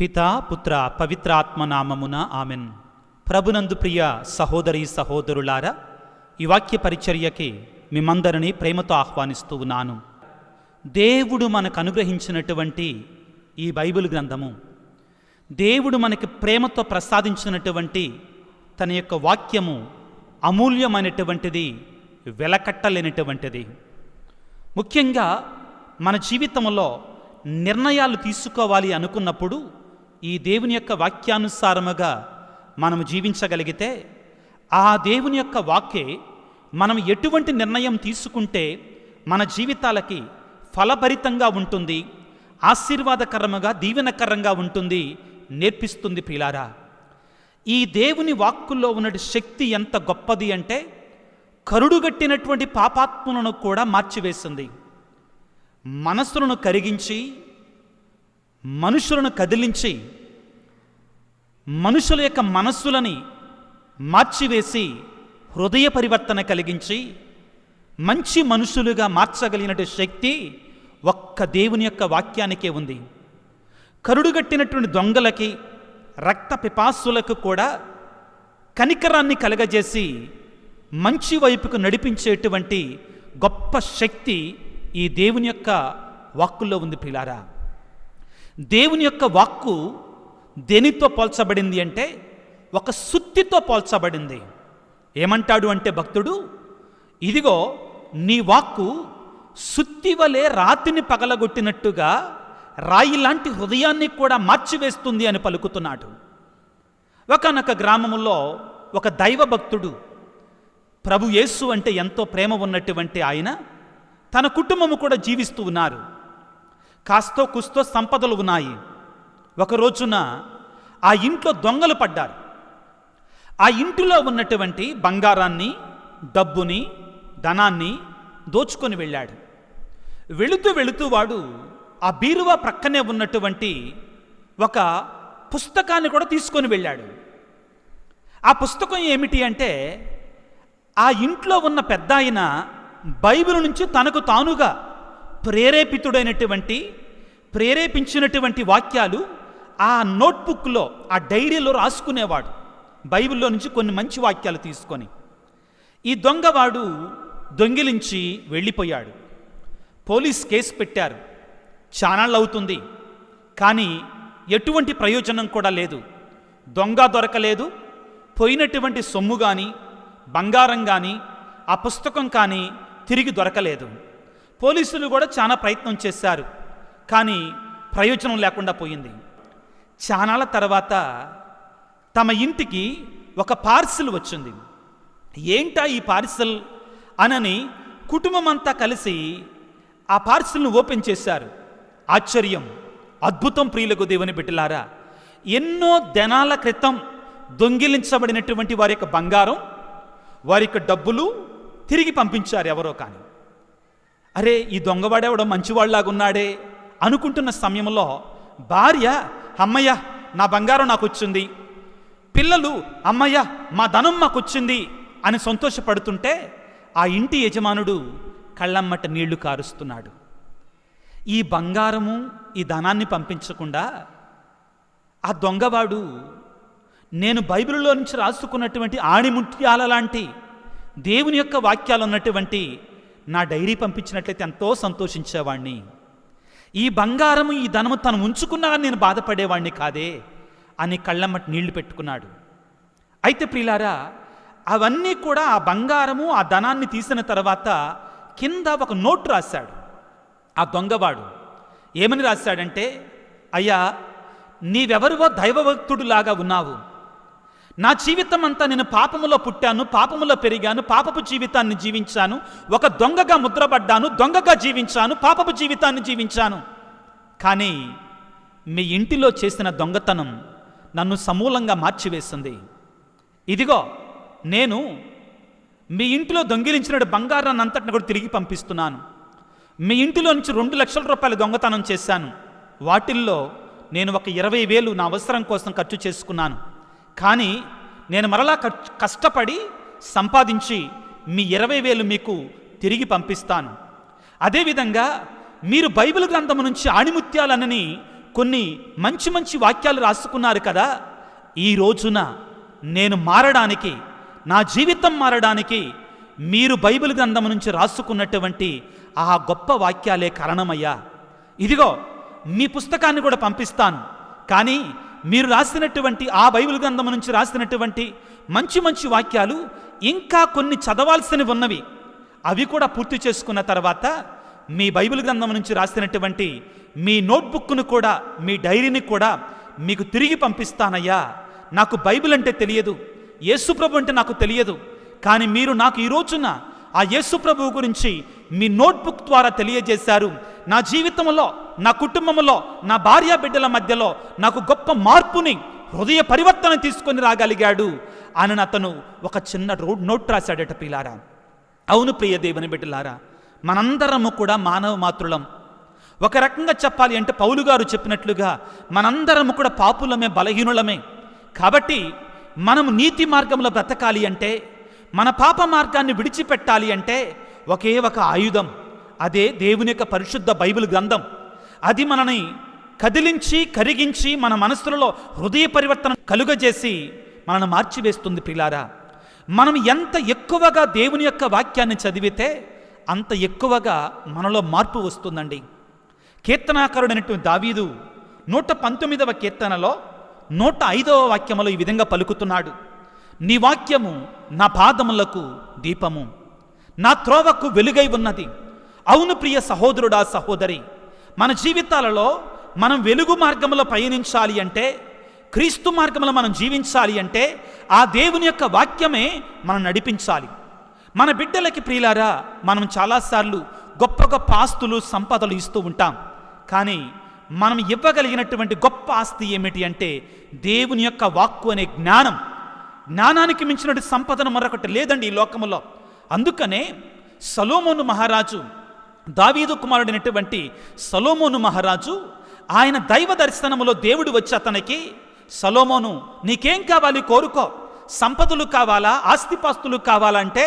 పితా పుత్ర పవిత్రాత్మ నామమున ఆమెన్. ప్రభునందు ప్రియ సహోదరి సహోదరులారా, ఈ వాక్య పరిచర్యకి మిమ్మందరినీ ప్రేమతో ఆహ్వానిస్తూ ఉన్నాను. దేవుడు మనకు అనుగ్రహించినటువంటి ఈ బైబిల్ గ్రంథము, దేవుడు మనకి ప్రేమతో ప్రసాదించినటువంటి తన యొక్క వాక్యము అమూల్యమైనటువంటిది, వెలకట్టలేనటువంటిది. ముఖ్యంగా మన జీవితంలో నిర్ణయాలు తీసుకోవాలి అనుకున్నప్పుడు ఈ దేవుని యొక్క వాక్యానుసారముగా మనము జీవించగలిగితే, ఆ దేవుని యొక్క వాక్యే మనం ఎటువంటి నిర్ణయం తీసుకుంటే మన జీవితాలకి ఫలభరితంగా ఉంటుంది, ఆశీర్వాదకరముగా దీవెనకరంగా ఉంటుంది నేర్పిస్తుంది. ప్రియులారా, ఈ దేవుని వాక్కుల్లో ఉన్న శక్తి ఎంత గొప్పది అంటే, కరుడుగట్టినటువంటి పాపాత్ములను కూడా మార్చివేస్తుంది, మనస్సులను కరిగించి మనుషులను కదిలించి మనుషుల యొక్క మనస్సులని మార్చివేసి హృదయ పరివర్తన కలిగించి మంచి మనుషులుగా మార్చగలిగినటువంటి శక్తి ఒక్క దేవుని యొక్క వాక్యానికే ఉంది. కరుడుగట్టినటువంటి దొంగలకి, రక్త పిపాసులకు కూడా కనికరాన్ని కలగజేసి మంచి వైపుకు నడిపించేటువంటి గొప్ప శక్తి ఈ దేవుని యొక్క వాక్కుల్లో ఉంది. ప్రియులారా, దేవుని యొక్క వాక్కు దేనితో పోల్చబడింది అంటే, ఒక సుత్తితో పోల్చబడింది. ఏమంటాడు అంటే భక్తుడు, ఇదిగో నీ వాక్కు సుత్తి వలె రాతిని పగలగొట్టినట్టుగా రాయి లాంటి హృదయాన్ని కూడా మార్చివేస్తుంది అని పలుకుతున్నాడు. ఒకానొక గ్రామములో ఒక దైవ భక్తుడు, ప్రభు యేసు అంటే ఎంతో ప్రేమ ఉన్నటువంటి ఆయన, తన కుటుంబము కూడా జీవిస్తూ ఉన్నారు. కాస్తో కుస్తో సంపదలు ఉన్నాయి. ఒక రోజున ఆ ఇంట్లో దొంగలు పడ్డారు. ఆ ఇంటిలో ఉన్నటువంటి బంగారాన్ని, డబ్బుని, ధనాన్ని దోచుకొని వెళ్ళాడు. వెళుతూ వాడు ఆ బీరువా ప్రక్కనే ఉన్నటువంటి ఒక పుస్తకాన్ని కూడా తీసుకొని వెళ్ళాడు. ఆ పుస్తకం ఏమిటి అంటే, ఆ ఇంట్లో ఉన్న పెద్ద ఆయన బైబిల్ నుంచి తనకు తానుగా ప్రేరేపించినటువంటి వాక్యాలు ఆ నోట్బుక్లో, ఆ డైరీలో రాసుకునేవాడు, బైబిల్లో నుంచి కొన్ని మంచి వాక్యాలు తీసుకొని. ఈ దొంగవాడు దొంగిలించి వెళ్ళిపోయాడు. పోలీస్ కేసు పెట్టారు. చానాళ్ళు అవుతుంది, కానీ ఎటువంటి ప్రయోజనం కూడా లేదు. దొంగ దొరకలేదు, పోయినటువంటి సొమ్ము కానీ, బంగారం కానీ, ఆ పుస్తకం కానీ తిరిగి దొరకలేదు. పోలీసులు కూడా చాలా ప్రయత్నం చేశారు, కానీ ప్రయోజనం లేకుండా పోయింది. చానాళ్ళ తర్వాత తమ ఇంటికి ఒక పార్సిల్ వచ్చింది. ఏంటా ఈ పార్సిల్ అనని కుటుంబం అంతా కలిసి ఆ పార్సిల్ను ఓపెన్ చేశారు. ఆశ్చర్యం, అద్భుతం. ప్రియులకు దేవుని బిడ్డలారా, ఎన్నో దినాల క్రితం దొంగిలించబడినటువంటి వారి యొక్క బంగారం, వారి యొక్క డబ్బులు తిరిగి పంపించారు ఎవరో. కానీ అరే, ఈ దొంగవాడేవడం మంచివాళ్లాగున్నాడే అనుకుంటున్న సమయంలో భార్య, అమ్మయ్య నా బంగారం నాకు వచ్చింది, పిల్లలు, అమ్మయ్య మా ధనం మాకు వచ్చింది అని సంతోషపడుతుంటే, ఆ ఇంటి యజమానుడు కళ్ళమ్మట నీళ్లు కారుస్తున్నాడు. ఈ బంగారము, ఈ ధనాన్ని పంపించకుండా ఆ దొంగవాడు నేను బైబిల్లో నుంచి రాసుకున్నటువంటి ఆణిముత్యాల లాంటి దేవుని యొక్క వాక్యాలు ఉన్నటువంటి నా డైరీ పంపించినట్లయితే ఎంతో సంతోషించేవాణ్ణి. ఈ బంగారము, ఈ ధనము తను ఉంచుకున్నా నేను బాధపడేవాణ్ణి కాదే అని కళ్ళమ్మటి నీళ్లు పెట్టుకున్నాడు. అయితే ప్రియులారా, అవన్నీ కూడా, ఆ బంగారము, ఆ ధనాన్ని తీసిన తర్వాత కింద ఒక నోట్ రాశాడు ఆ దొంగవాడు. ఏమని రాశాడంటే, అయ్యా, నీవెవరివో దైవభక్తుడులాగా ఉన్నావు. నా జీవితం అంతా నేను పాపములో పుట్టాను, పాపములో పెరిగాను, పాపపు జీవితాన్ని జీవించాను, ఒక దొంగగా ముద్రపడ్డాను, దొంగగా జీవించాను, పాపపు జీవితాన్ని జీవించాను. కానీ మీ ఇంటిలో చేసిన దొంగతనం నన్ను సమూలంగా మార్చివేసింది. ఇదిగో నేను మీ ఇంటిలో దొంగిలించిన బంగారాన్ని అంతటిని కూడా తిరిగి పంపిస్తున్నాను. మీ ఇంటిలో నుంచి 2 లక్షల రూపాయల దొంగతనం చేశాను. వాటిల్లో నేను ఒక 20,000 నా అవసరం కోసం ఖర్చు చేసుకున్నాను. కానీ నేను మరలా కష్టపడి సంపాదించి మీ 20,000 మీకు తిరిగి పంపిస్తాను. అదేవిధంగా మీరు బైబిల్ గ్రంథము నుంచి ఆణిముత్యాలనని కొన్ని మంచి మంచి వాక్యాలు రాసుకున్నారు కదా. ఈ రోజున నేను మారడానికి, నా జీవితం మారడానికి మీరు బైబిల్ గ్రంథం నుంచి రాసుకున్నటువంటి ఆ గొప్ప వాక్యాలే కారణమయ్యా. ఇదిగో మీ పుస్తకాన్ని కూడా పంపిస్తాను, కానీ మీరు రాసినటువంటి ఆ బైబిల్ గ్రంథం నుంచి రాసినటువంటి మంచి మంచి వాక్యాలు ఇంకా కొన్ని చదవాల్సినవి ఉన్నవి, అవి కూడా పూర్తి చేసుకున్న తర్వాత మీ బైబిల్ గ్రంథం నుంచి రాసినటువంటి మీ నోట్బుక్ను కూడా, మీ డైరీని కూడా మీకు తిరిగి పంపిస్తానయ్యా. నాకు బైబిల్ అంటే తెలియదు, యేసుప్రభు అంటే నాకు తెలియదు, కానీ మీరు నాకు ఈ రోజున ఆ యేసుప్రభు గురించి మీ నోట్బుక్ ద్వారా తెలియజేశారు. నా జీవితంలో, నా కుటుంబంలో, నా భార్య బిడ్డల మధ్యలో నాకు గొప్ప మార్పుని, హృదయ పరివర్తన తీసుకొని రాగలిగాడు అని అతను ఒక చిన్న నోట్ రాశాడట ప్రియులారా. అవును ప్రియ దేవుని బిడ్డలారా, మనందరము కూడా మానవ మాతృలం. ఒక రకంగా చెప్పాలి అంటే పౌలు గారు చెప్పినట్లుగా మనందరము కూడా పాపులమే, బలహీనులమే. కాబట్టి మనము నీతి మార్గంలో బ్రతకాలి అంటే, మన పాప మార్గాన్ని విడిచిపెట్టాలి అంటే ఒకే ఒక ఆయుధం, అదే దేవుని యొక్క పరిశుద్ధ బైబిల్ గ్రంథం. అది మనని కదిలించి, కరిగించి, మన మనస్సులలో హృదయ పరివర్తన కలుగజేసి మనను మార్చివేస్తుంది ప్రియులారా. మనం ఎంత ఎక్కువగా దేవుని యొక్క వాక్యాన్ని చదివితే అంత ఎక్కువగా మనలో మార్పు వస్తుందండి. కీర్తనాకారుడైనటువంటి దావీదు 119వ కీర్తనలో 105వ వాక్యములో ఈ విధంగా పలుకుతున్నాడు: నీ వాక్యము నా పాదములకు దీపము, నా త్రోవకు వెలుగై ఉన్నది. అవును ప్రియ సహోదరుడా, సహోదరి, మన జీవితాలలో మనం వెలుగు మార్గంలో పయనించాలి అంటే, క్రీస్తు మార్గంలో మనం జీవించాలి అంటే ఆ దేవుని యొక్క వాక్యమే మనం నడిపించాలి. మన బిడ్డలకి ప్రియులారా, మనం చాలాసార్లు గొప్ప గొప్ప ఆస్తులు, సంపదలు ఇస్తూ ఉంటాం, కానీ మనం ఇవ్వగలిగినటువంటి గొప్ప ఆస్తి ఏమిటి అంటే దేవుని యొక్క వాక్కు అనే జ్ఞానం. జ్ఞానానికి మించినటువంటి సంపదను మరొకటి లేదండి ఈ లోకములో. అందుకనే సొలొమోను మహారాజు, దావీదు కుమారుడైనటువంటి సొలొమోను మహారాజు, ఆయన దైవ దర్శనములో దేవుడు వచ్చి అతనికి, సొలొమోను నీకేం కావాలి కోరుకో, సంపదలు కావాలా, ఆస్తిపాస్తులు కావాలంటే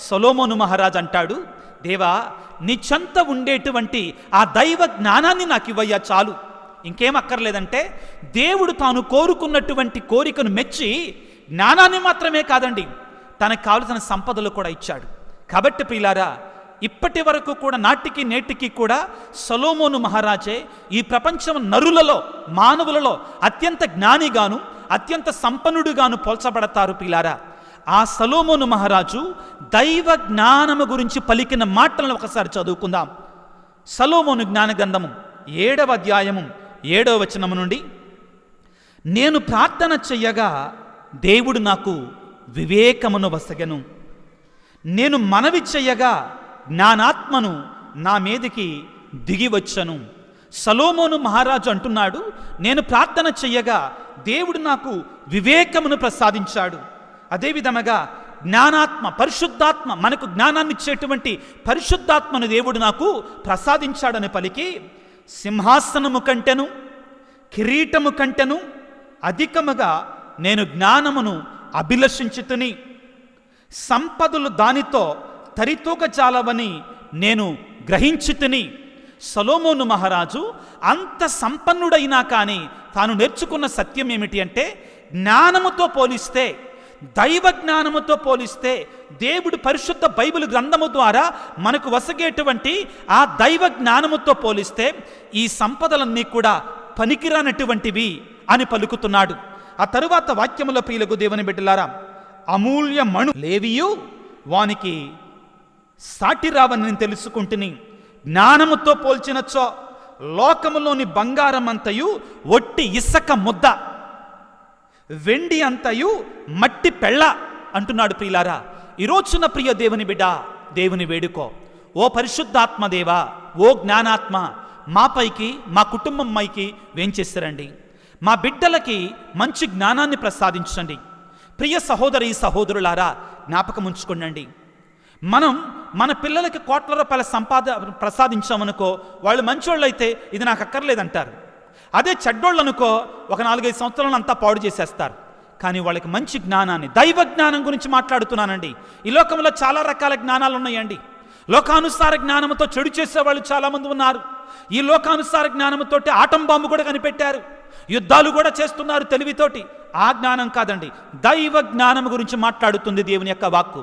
సొలొమోను మహారాజు అంటాడు, దేవా నీ చెంత ఉండేటువంటి ఆ దైవ జ్ఞానాన్ని నాకు ఇవ్వయ్యా చాలు, ఇంకేం అక్కర్లేదంటే దేవుడు తాను కోరుకున్నటువంటి కోరికను మెచ్చి జ్ఞానాన్ని మాత్రమే కాదండి, తనకు కావలసిన సంపదలు కూడా ఇచ్చాడు. కాబట్టి ప్రియులారా, ఇప్పటి వరకు కూడా, నాటికి నేటికి కూడా సొలొమోను మహారాజే ఈ ప్రపంచం నరులలో, మానవులలో అత్యంత జ్ఞానిగాను, అత్యంత సంపన్నుడుగాను పోల్చబడతారు ప్రియులారా. ఆ సొలొమోను మహారాజు దైవ జ్ఞానము గురించి పలికిన మాటలను ఒకసారి చదువుకుందాం. సొలొమోను జ్ఞాన గ్రంథము 7వ అధ్యాయము 7వ వచనము నుండి: నేను ప్రార్థన చెయ్యగా దేవుడు నాకు వివేకమును వసగెను, నేను మనవి చెయ్యగా జ్ఞానాత్మను నా మీదికి దిగివచ్చను. సొలొమోను మహారాజు అంటున్నాడు, నేను ప్రార్థన చెయ్యగా దేవుడు నాకు వివేకమును ప్రసాదించాడు. అదేవిధముగా జ్ఞానాత్మ, పరిశుద్ధాత్మ, మనకు జ్ఞానాన్ని ఇచ్చేటువంటి పరిశుద్ధాత్మను దేవుడు నాకు ప్రసాదించాడని పలికి, సింహాసనము కంటెను, కిరీటము కంటెను అధికముగా నేను జ్ఞానమును అభిలషించుతుని, సంపదలు దానితో తరితూగజాలవని నేను గ్రహించుతుని. సొలొమోను మహారాజు అంత సంపన్నుడైనా కానీ తాను నేర్చుకున్న సత్యం ఏమిటి అంటే, జ్ఞానముతో పోలిస్తే, దైవ జ్ఞానముతో పోలిస్తే, దేవుడు పరిశుద్ధ బైబిల్ గ్రంథము ద్వారా మనకు వసగేటువంటి ఆ దైవ జ్ఞానముతో పోలిస్తే ఈ సంపదలన్నీ కూడా పనికిరానటువంటివి అని పలుకుతున్నాడు. ఆ తరువాత వాక్యముల ప్రియులకు దేవుని బిడ్డలారా, అమూల్య మణు లేవియు వానికి సాటి రావని నేను తెలుసుకుంటుని, జ్ఞానముతో పోల్చినచో లోకములోని బంగారం అంతయు ఒట్టి ఇసక ముద్ద, వెండి అంతయు మట్టి పెళ్ళ అంటున్నాడు ప్రియులారా. ఈరోజున ప్రియ దేవుని బిడ్డ, దేవుని వేడుకో. ఓ పరిశుద్ధాత్మ దేవా, ఓ జ్ఞానాత్మ, మాపైకి, మా కుటుంబం పైకి వేంచేస్తారండి. మా బిడ్డలకి మంచి జ్ఞానాన్ని ప్రసాదించండి. ప్రియ సహోదరి సహోదరులారా, జ్ఞాపకం ఉంచుకోండి, మనం మన పిల్లలకి కోట్ల రూపాయల ప్రసాదించామనుకో, వాళ్ళు మంచోళ్ళు అయితే ఇది నాకు అక్కర్లేదంటారు. అదే చెడ్డోళ్ళు అనుకో, ఒక 4-5 సంవత్సరాలను అంతా పాడు చేసేస్తారు. కానీ వాళ్ళకి మంచి జ్ఞానాన్ని, దైవ జ్ఞానం గురించి మాట్లాడుతున్నానండి. ఈ లోకంలో చాలా రకాల జ్ఞానాలు ఉన్నాయండి. లోకానుసార జ్ఞానంతో చెడు చేసేవాళ్ళు చాలామంది ఉన్నారు. ఈ లోకానుసార జ్ఞానంతోటి ఆటం బాంబు కూడా కనిపెట్టారు, యుద్ధాలు కూడా చేస్తున్నారు తెలివితోటి. ఆ జ్ఞానం కాదండి, దైవ జ్ఞానం గురించి మాట్లాడుతుంది దేవుని యొక్క వాక్కు.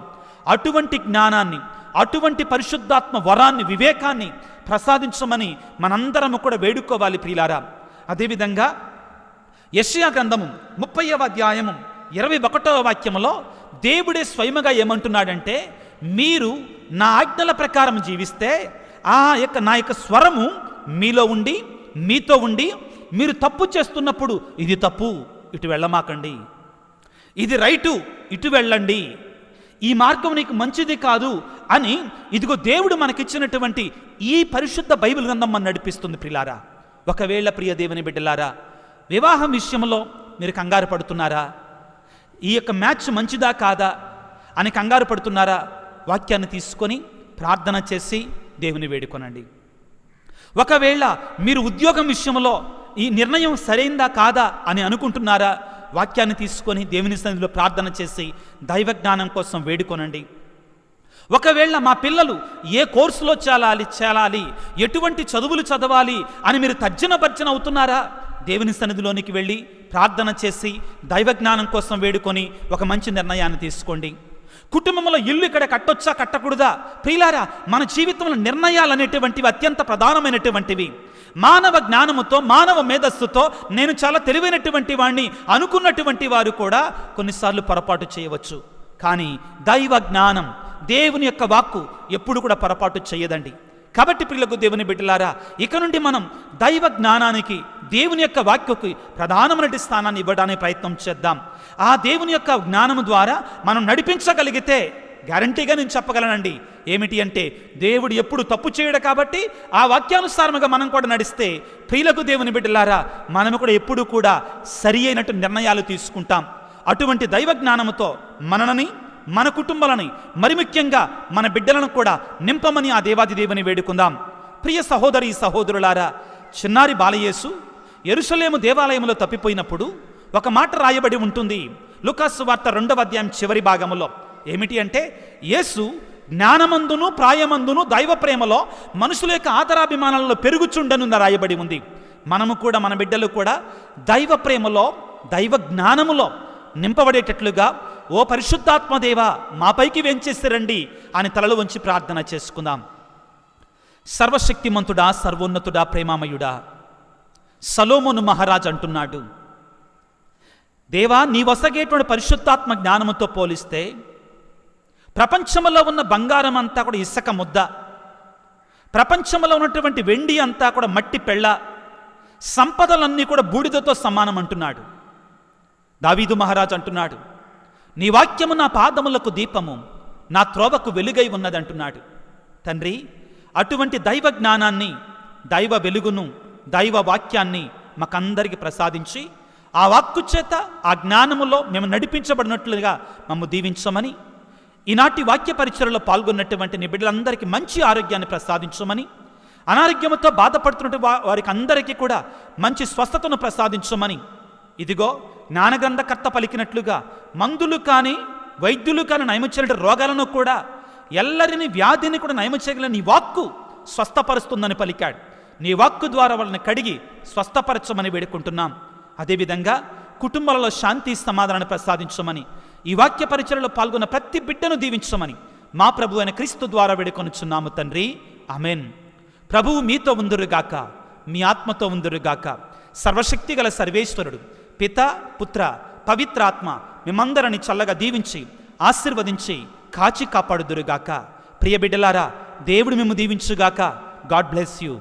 అటువంటి జ్ఞానాన్ని, అటువంటి పరిశుద్ధాత్మ వరాన్ని, వివేకాన్ని ప్రసాదించమని మనందరము కూడా వేడుకోవాలి ప్రియులారా. అదేవిధంగా యెషయా గ్రంథము 30వ అధ్యాయము 21వ వాక్యములో దేవుడే స్వయముగా ఏమంటున్నాడంటే, మీరు నా ఆజ్ఞల ప్రకారం జీవిస్తే నా యొక్క స్వరము మీలో ఉండి, మీతో ఉండి, మీరు తప్పు చేస్తున్నప్పుడు ఇది తప్పు, ఇటు వెళ్ళమాకండి, ఇది రైటు, ఇటు వెళ్ళండి, ఈ మార్గం నీకు మంచిది కాదు అని ఇదిగో దేవుడు మనకిచ్చినటువంటి ఈ పరిశుద్ధ బైబిల్ గ్రంథం మనం నడిపిస్తుంది ప్రియులారా. ఒకవేళ ప్రియ దేవుని బిడ్డలారా, వివాహం విషయంలో మీరు కంగారు పడుతున్నారా? ఈ యొక్క మ్యాచ్ మంచిదా కాదా అని కంగారు పడుతున్నారా? వాక్యాన్ని తీసుకొని ప్రార్థన చేసి దేవుని వేడుకొనండి. ఒకవేళ మీరు ఉద్యోగం విషయంలో ఈ నిర్ణయం సరైందా కాదా అని అనుకుంటున్నారా? వాక్యాన్ని తీసుకొని దేవుని సన్నిధిలో ప్రార్థన చేసి దైవ జ్ఞానం కోసం వేడుకొనండి. ఒకవేళ మా పిల్లలు ఏ కోర్సులో చేరాలి, ఎటువంటి చదువులు చదవాలి అని మీరు తర్జన భర్జన అవుతున్నారా? దేవుని సన్నిధిలోనికి వెళ్ళి ప్రార్థన చేసి దైవ జ్ఞానం కోసం వేడుకొని ఒక మంచి నిర్ణయాన్ని తీసుకోండి. కుటుంబంలో ఇల్లు ఇక్కడ కట్టొచ్చా కట్టకూడదా? ప్రియులారా, మన జీవితంలో నిర్ణయాలు అనేటువంటివి అత్యంత ప్రధానమైనటువంటివి. మానవ జ్ఞానముతో, మానవ మేధస్సుతో నేను చాలా తెలివైనటువంటి వాడిని అనుకున్నటువంటి వారు కూడా కొన్నిసార్లు పొరపాటు చేయవచ్చు. కానీ దైవ జ్ఞానం, దేవుని యొక్క వాక్కు ఎప్పుడు కూడా పొరపాటు చేయదండి. కాబట్టి ప్రియులకు దేవుని బిడ్డలారా, ఇక నుండి మనం దైవ జ్ఞానానికి, దేవుని యొక్క వాక్యకు ప్రధానమైన స్థానాన్ని ఇవ్వడానికి ప్రయత్నం చేద్దాం. ఆ దేవుని యొక్క జ్ఞానము ద్వారా మనం నడిపించగలిగితే గ్యారంటీగా నేను చెప్పగలనండి, ఏమిటి అంటే దేవుడు ఎప్పుడు తప్పు చేయడు. కాబట్టి ఆ వాక్యానుసారముగా మనం కూడా నడిస్తే ప్రియులకు దేవుని బిడ్డలారా, మనము కూడా ఎప్పుడు కూడా సరి అయినట్టు నిర్ణయాలు తీసుకుంటాం. అటువంటి దైవ జ్ఞానముతో మనని, మన కుటుంబాలని, మరి ముఖ్యంగా మన బిడ్డలను కూడా నింపమని ఆ దేవాది దేవుని వేడుకుందాం. ప్రియ సహోదరి సహోదరులారా, చిన్నారి బాలయేసు యెరూషలేము దేవాలయంలో తప్పిపోయినప్పుడు ఒక మాట రాయబడి ఉంటుంది లూకాసు వార్త 2వ అధ్యాయం చివరి భాగములో. ఏమిటి అంటే, యేసు జ్ఞానమందును ప్రాయమందును దైవ ప్రేమలో మనుషుల యొక్క ఆదరాభిమానాలలో పెరుగుచుండను రాయబడి ఉంది. మనము కూడా, మన బిడ్డలు కూడా దైవ ప్రేమలో, దైవ జ్ఞానములో నింపబడేటట్లుగా ఓ పరిశుద్ధాత్మదేవా మాపైకి వెంచేసిరండి అని తలలు వంచి ప్రార్థన చేసుకుందాం. సర్వశక్తిమంతుడా, సర్వోన్నతుడా, ప్రేమామయుడా, సలోమోను మహారాజు అంటున్నాడు, దేవా నీ వసగేటువంటి పరిశుద్ధాత్మ జ్ఞానముతో పోలిస్తే ప్రపంచంలో ఉన్న బంగారం అంతా కూడా ఇసుక ముద్ద, ప్రపంచంలో ఉన్నటువంటి వెండి అంతా కూడా మట్టి పెళ్ళ, సంపదలన్నీ కూడా బూడిదతో సమానం అంటున్నాడు. దావీదు మహారాజు అంటున్నాడు, నీ వాక్యము నా పాదములకు దీపము, నా త్రోవకు వెలుగై ఉన్నదంటున్నాడు. తండ్రి, అటువంటి దైవ జ్ఞానాన్ని, దైవ వెలుగును, దైవ వాక్యాన్ని మాకందరికి ప్రసాదించి ఆ వాక్కు చేత, ఆ జ్ఞానములో మేము నడిపించబడినట్లుగా మమ్ము దీవించమని, ఈనాటి వాక్య పరిచర్యలో పాల్గొన్నటువంటి నీ బిడ్డలందరికీ మంచి ఆరోగ్యాన్ని ప్రసాదించమని, అనారోగ్యంతో బాధపడుతున్నటువంటి వారికి అందరికీ కూడా మంచి స్వస్థతను ప్రసాదించమని, ఇదిగో జ్ఞానగ్రంథకర్త పలికినట్లుగా మందులు కానీ వైద్యులు కానీ నయమచేట రోగాలను కూడా, ఎల్లరిని వ్యాధిని కూడా నయమచేయగల నీ వాక్కు స్వస్థపరుస్తుందని పలికాడు. నీ వాక్కు ద్వారా వాళ్ళని కడిగి స్వస్థపరచమని వేడుకుంటున్నాం. అదేవిధంగా కుటుంబాలలో శాంతి సమాధానాన్ని ప్రసాదించమని, ఈ వాక్య పరిచర్యలో పాల్గొన్న ప్రతి బిడ్డను దీవించమని మా ప్రభు అయిన క్రీస్తు ద్వారా వేడుకొనుచున్నాము తండ్రి. ఆమెన్. ప్రభువు మీతో ఉందురుగాక, మీ ఆత్మతో ఉందురుగాక. సర్వశక్తి గల సర్వేశ్వరుడు పిత, పుత్ర, పవిత్రాత్మ మిమ్మందరిని చల్లగా దీవించి ఆశీర్వదించి కాచి కాపాడుదురుగాక. ప్రియ బిడ్డలారా, దేవుడు మిమ్ము దీవించుగాక. God bless you.